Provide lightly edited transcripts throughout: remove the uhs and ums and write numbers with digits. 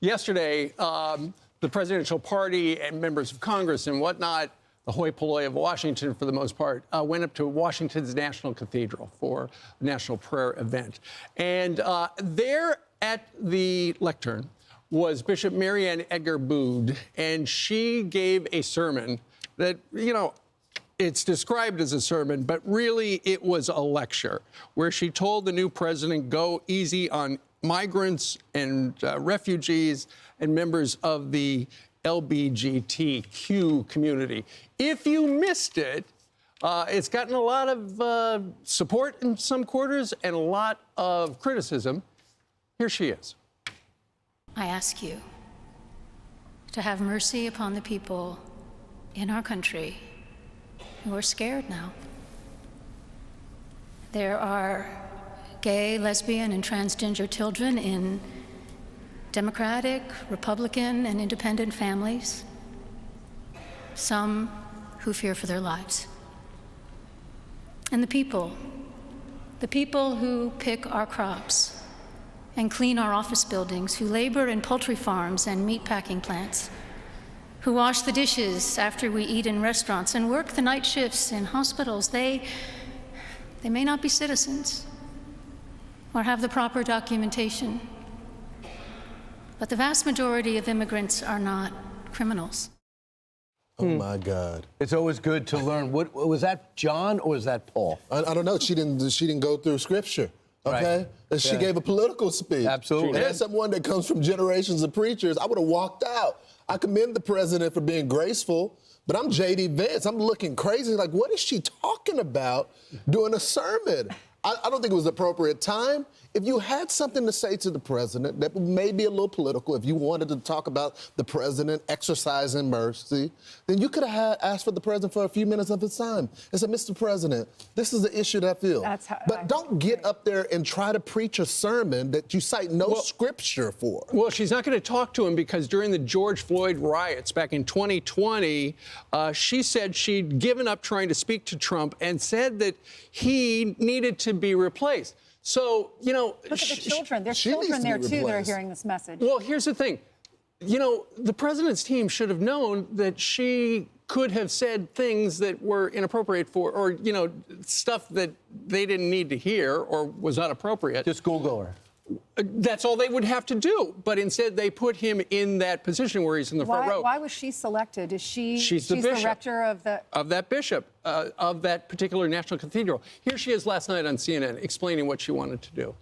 Yesterday, the presidential party and members of Congress and whatnot, the hoi polloi of Washington for the most part, went up to Washington's National Cathedral for a national prayer event. And there at the lectern was Bishop Marianne Egger-Bood, and she gave a sermon that, you know, it's described as a sermon, but really it was a lecture where she told the new president, go easy on migrants and refugees and members of the LGBTQ community. If you missed it, it's gotten a lot of support in some quarters and a lot of criticism. Here she is. I ask you to have mercy upon the people in our country who are scared now. There are gay, lesbian, and transgender children in Democratic, Republican, and independent families, some who fear for their lives. And the people who pick our crops and clean our office buildings, who labor in poultry farms and meatpacking plants, who wash the dishes after we eat in restaurants and work the night shifts in hospitals, they may not be citizens or have the proper documentation, but the vast majority of immigrants are not criminals. Oh, my God. It's always good to learn. What was that, John, or was that Paul? I don't know. She didn't go through Scripture, okay? Right. And she gave a political speech. Absolutely. And as someone that comes from generations of preachers, I would have walked out. I commend the president for being graceful, but I'm J.D. Vance. I'm looking crazy. Like, what is she talking about doing a sermon? I don't think it was the appropriate time. If you had something to say to the president that may be a little political, if you wanted to talk about the president exercising mercy, then you could have asked for the president for a few minutes of his time and said, Mr. President, this is the issue that I feel. But don't get up there and try to preach a sermon that you cite no scripture for. Well, she's not going to talk to him because during the George Floyd riots back in 2020, she said she'd given up trying to speak to Trump and said that he needed to be replaced. So, you know... Look at the children. There's children there, too, that are hearing this message. Well, here's the thing. You know, the president's team should have known that she could have said things that were inappropriate for, or, you know, stuff that they didn't need to hear or was not appropriate. Just Google her. That's all they would have to do. But instead, they put him in that position where he's in the front row. Why was she selected? Is she's the bishop, the rector of the... Of that bishop, of that particular national cathedral. Here she is last night on CNN explaining what she wanted to do.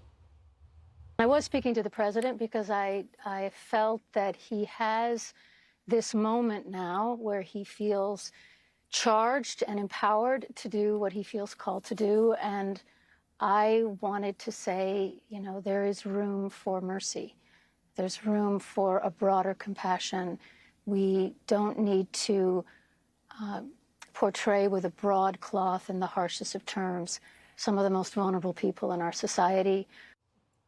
I was speaking to the president because I felt that he has this moment now where he feels charged and empowered to do what he feels called to do. And I wanted to say, you know, there is room for mercy. There's room for a broader compassion. We don't need to portray with a broad cloth in the harshest of terms some of the most vulnerable people in our society.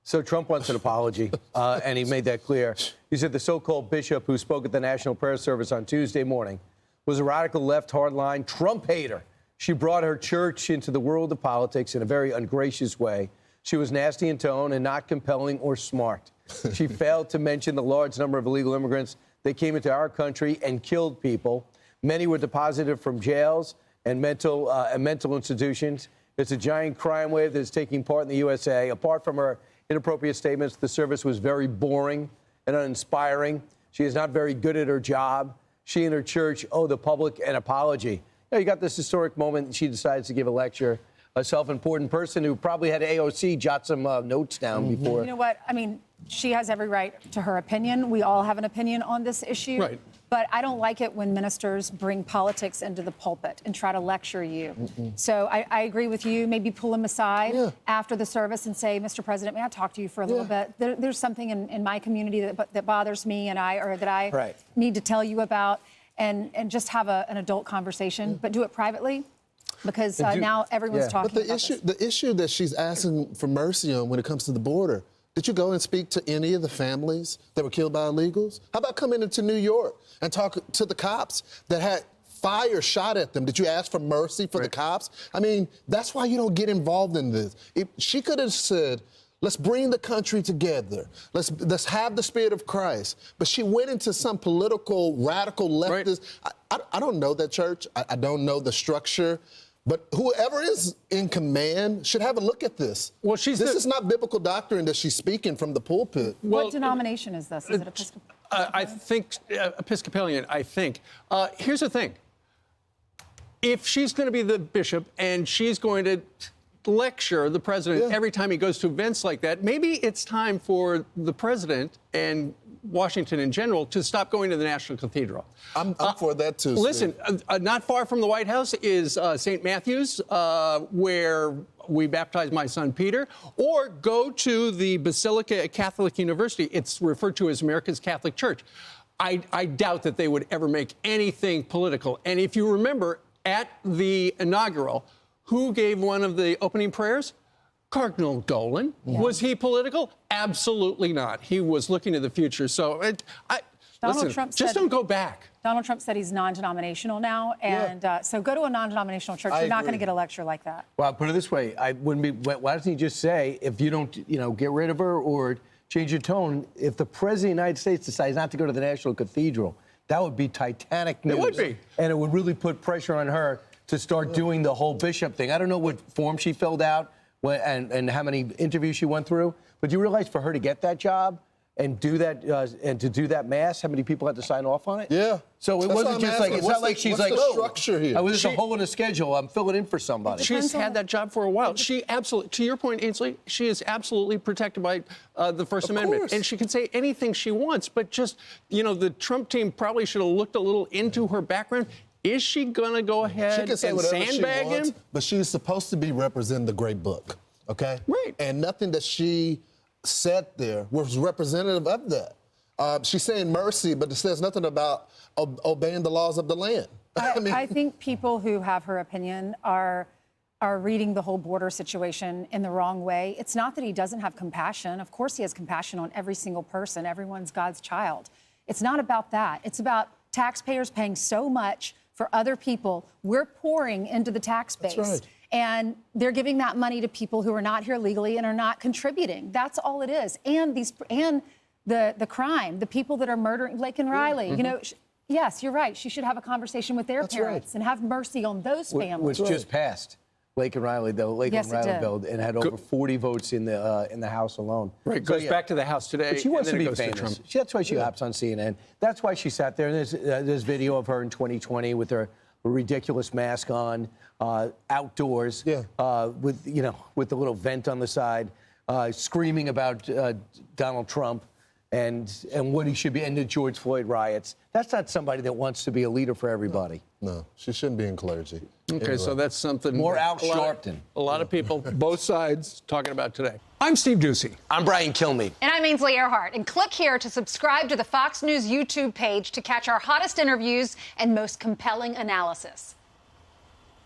So Trump wants an apology, and he made that clear. He said the so-called bishop who spoke at the National Prayer Service on Tuesday morning was a radical left hardline Trump hater. She brought her church into the world of politics in a very ungracious way. She was nasty in tone and not compelling or smart. She failed to mention the large number of illegal immigrants that came into our country and killed people. Many were deposited from jails and mental institutions. It's a giant crime wave that is taking part in the USA. Apart from her inappropriate statements, the service was very boring and uninspiring. She is not very good at her job. She and her church owe the public an apology. You got this historic moment. She decides to give a lecture. A self-important person who probably had AOC jot some notes down before. You know what? I mean, she has every right to her opinion. We all have an opinion on this issue. Right. But I don't like it when ministers bring politics into the pulpit and try to lecture you. So I agree with you. Maybe pull him aside after the service and say, Mr. President, may I talk to you for a little bit? There's something in my community that bothers me and I need to tell you about. And just have an adult conversation, but do it privately, because now everyone's talking about this. The issue that she's asking for mercy on when it comes to the border, did you go and speak to any of the families that were killed by illegals? How about coming into New York and talk to the cops that had fire shot at them? Did you ask for mercy for the cops? I mean, that's why you don't get involved in this. She could have said, Let's bring the country together. Let's have the spirit of Christ. But she went into some political, radical leftist. Right. I don't know that church. I don't know the structure. But whoever is in command should have a look at this. Well, this is not biblical doctrine that she's speaking from the pulpit. Well, what denomination is this? Is it Episcopal? I think Episcopalian, I think. Here's the thing. If she's going to be the bishop and she's going to lecture the president every time he goes to events like that, maybe it's time for the president and Washington in general to stop going to the National Cathedral. I'm for that too. Listen, not far from the White House is St. Matthew's, where we baptized my son Peter, or go to the Basilica at Catholic University. It's referred to as America's Catholic Church. I doubt that they would ever make anything political. And if you remember, at the inaugural, who gave one of the opening prayers? Cardinal Dolan. Yeah. Was he political? Absolutely not. He was looking to the future. So, Trump just don't go back. Donald Trump said he's non-denominational now, and so go to a non-denominational church. You're not going to get a lecture like that. Well, put it this way: I wouldn't be. Why doesn't he just say, if you don't, get rid of her or change your tone? If the president of the United States decides not to go to the National Cathedral, that would be Titanic news. It would be, and it would really put pressure on her to start doing the whole bishop thing. I don't know what form she filled out and how many interviews she went through, but you realize for her to get that job and do that and to do that mass, how many people had to sign off on it? Yeah. So it wasn't just like, it's not like she's like, oh, structure here. I was just a hole in the schedule. I'm filling in for somebody. She's had that job for a while. She absolutely, to your point, Ainsley, she is absolutely protected by the First Amendment. Course. And she can say anything she wants, but just, the Trump team probably should have looked a little into her background. Is she going to go ahead and sandbag him? But she's supposed to be representing the great book, okay? Right. And nothing that she said there was representative of that. She's saying mercy, but it says nothing about obeying the laws of the land. I think people who have her opinion are reading the whole border situation in the wrong way. It's not that he doesn't have compassion. Of course he has compassion on every single person. Everyone's God's child. It's not about that. It's about taxpayers paying so much for other people. We're pouring into the tax base. That's right. And they're giving that money to people who are not here legally and are not contributing. That's all it is. And the crime, the people that are murdering Laken Riley, yes, you're right. She should have a conversation with their parents and have mercy on those families. Which just passed. Laken Riley, the Laken Riley bill, and had over 40 votes in the House alone. Right, goes back to the House today. But she wants to be famous. Trump. That's why she hops on CNN. That's why she sat there. And there's video of her in 2020 with her ridiculous mask on, outdoors, with the little vent on the side, screaming about Donald Trump and what he should be, and the George Floyd riots. That's not somebody that wants to be a leader for everybody. No, she shouldn't be in clergy. Okay, anyway. So that's something more Al Sharpton. A lot of people, both sides, talking about today. I'm Steve Doocy. I'm Brian Kilmeade. And I'm Ainsley Earhardt. And click here to subscribe to the Fox News YouTube page to catch our hottest interviews and most compelling analysis.